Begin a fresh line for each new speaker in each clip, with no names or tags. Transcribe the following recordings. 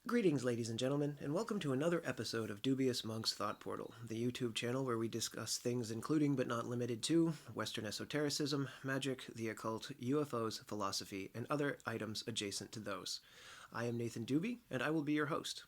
Greetings, ladies and gentlemen, and welcome to another episode of Dubious Monk's Thought Portal, the YouTube channel where we discuss things including but not limited to Western esotericism, magic, the occult, UFOs, philosophy, and other items adjacent to those. I am Nathan Doobie, and I will be your host.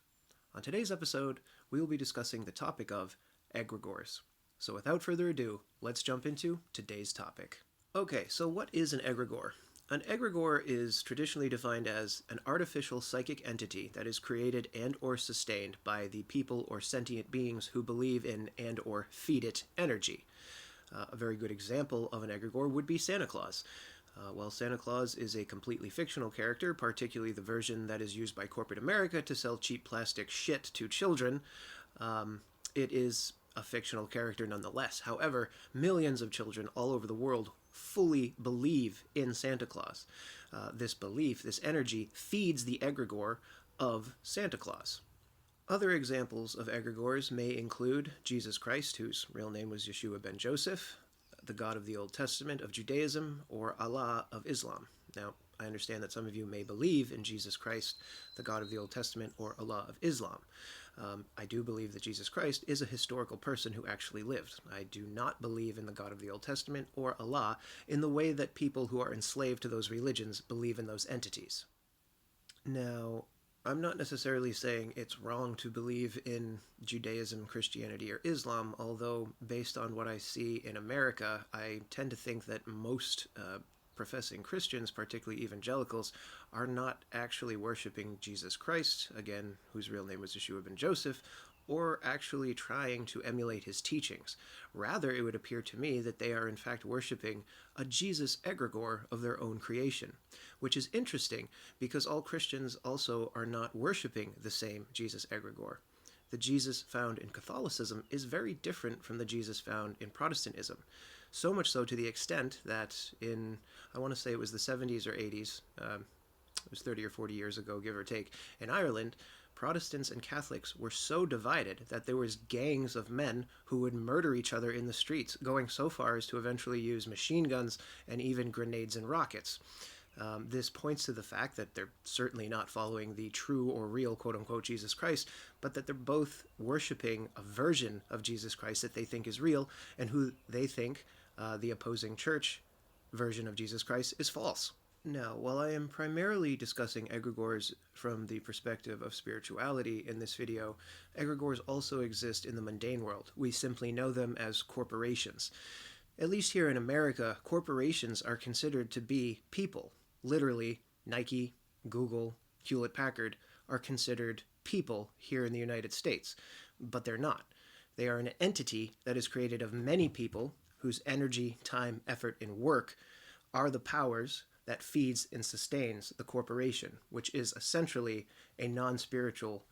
On today's episode, we will be discussing the topic of egregores. So without further ado, let's jump into today's topic. Okay, so what is an egregore? An egregore is traditionally defined as an artificial psychic entity that is created and or sustained by the people or sentient beings who believe in and or feed it energy. A very good example of an egregore would be Santa Claus. While Santa Claus is a completely fictional character, particularly the version that is used by corporate America to sell cheap plastic shit to children, it is a fictional character nonetheless. However, millions of children all over the world fully believe in Santa Claus. This belief, this energy, feeds the egregore of Santa Claus. Other examples of egregores may include Jesus Christ, whose real name was Yeshua ben Joseph, the God of the Old Testament of Judaism, or Allah of Islam. Now, I understand that some of you may believe in Jesus Christ, the God of the Old Testament, or Allah of Islam. I do believe that Jesus Christ is a historical person who actually lived. I do not believe in the God of the Old Testament or Allah in the way that people who are enslaved to those religions believe in those entities. Now, I'm not necessarily saying it's wrong to believe in Judaism, Christianity, or Islam, although based on what I see in America, I tend to think that most professing Christians, particularly evangelicals, are not actually worshiping Jesus Christ, again, whose real name was Yeshua ben Joseph, or actually trying to emulate his teachings. Rather, it would appear to me that they are in fact worshiping a Jesus egregore of their own creation, which is interesting because all Christians also are not worshiping the same Jesus egregore. The Jesus found in Catholicism is very different from the Jesus found in Protestantism. So much so to the extent that in, I want to say it was the 70s or 80s, it was 30 or 40 years ago, give or take, in Ireland, Protestants and Catholics were so divided that there was gangs of men who would murder each other in the streets, going so far as to eventually use machine guns and even grenades and rockets. This points to the fact that they're certainly not following the true or real quote-unquote Jesus Christ, but that they're both worshiping a version of Jesus Christ that they think is real and who they think the opposing church version of Jesus Christ is false. Now, while I am primarily discussing egregores from the perspective of spirituality in this video, egregores also exist in the mundane world. We simply know them as corporations. At least here in America, corporations are considered to be people. Literally, Nike, Google, Hewlett-Packard are considered people here in the United States, but they're not. They are an entity that is created of many people whose energy, time, effort, and work are the powers that feeds and sustains the corporation, which is essentially a non-spiritual,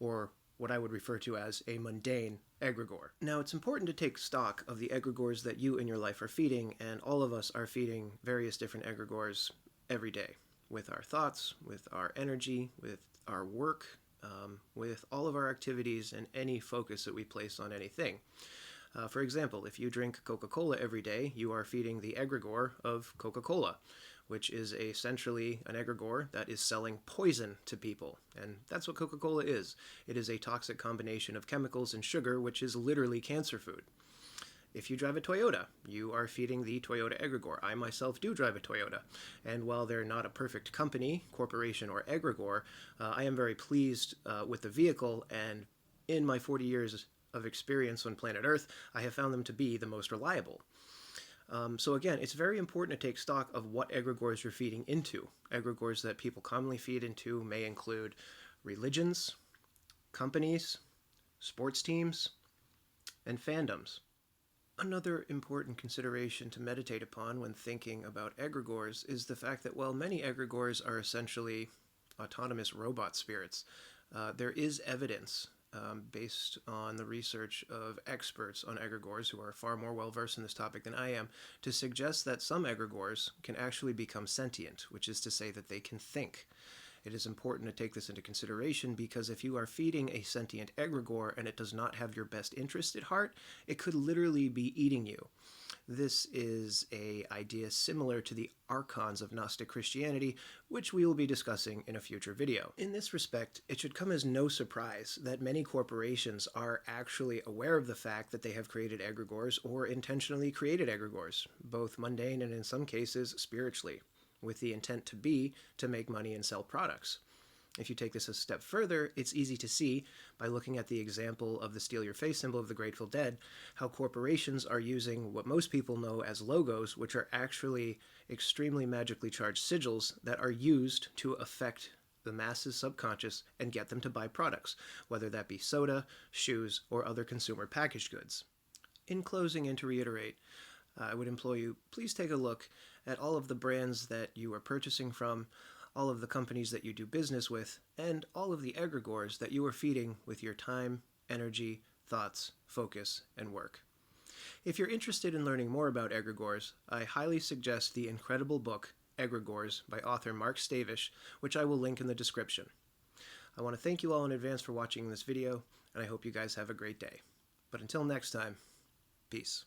or what I would refer to as a mundane egregore. Now, it's important to take stock of the egregores that you in your life are feeding, and all of us are feeding various different egregores every day, with our thoughts, with our energy, with our work, with all of our activities and any focus that we place on anything. For example, if you drink Coca-Cola every day, you are feeding the egregore of Coca-Cola, which is essentially an egregore that is selling poison to people. And that's what Coca-Cola is. It is a toxic combination of chemicals and sugar, which is literally cancer food. If you drive a Toyota, you are feeding the Toyota egregore. I myself do drive a Toyota. And while they're not a perfect company, corporation, or egregore, I am very pleased with the vehicle, and in my 40 years of experience on planet Earth, I have found them to be the most reliable. So again, it's very important to take stock of what egregores you're feeding into. Egregores that people commonly feed into may include religions, companies, sports teams, and fandoms. Another important consideration to meditate upon when thinking about egregores is the fact that while many egregores are essentially autonomous robot spirits, there is evidence based on the research of experts on egregores who are far more well-versed in this topic than I am, to suggest that some egregores can actually become sentient, which is to say that they can think. It is important to take this into consideration because if you are feeding a sentient egregore and it does not have your best interest at heart, it could literally be eating you. This is an idea similar to the archons of Gnostic Christianity, which we will be discussing in a future video. In this respect, it should come as no surprise that many corporations are actually aware of the fact that they have created egregores or intentionally created egregores, both mundane and in some cases spiritually, with the intent to make money and sell products. If you take this a step further, it's easy to see, by looking at the example of the Steal Your Face symbol of the Grateful Dead, how corporations are using what most people know as logos, which are actually extremely magically charged sigils that are used to affect the masses' subconscious and get them to buy products, whether that be soda, shoes, or other consumer packaged goods. In closing, and to reiterate, I would implore you, please take a look at all of the brands that you are purchasing from, all of the companies that you do business with, and all of the egregores that you are feeding with your time, energy, thoughts, focus, and work. If you're interested in learning more about egregores, I highly suggest the incredible book, Egregores, by author Mark Stavish, which I will link in the description. I want to thank you all in advance for watching this video, and I hope you guys have a great day. But until next time, peace.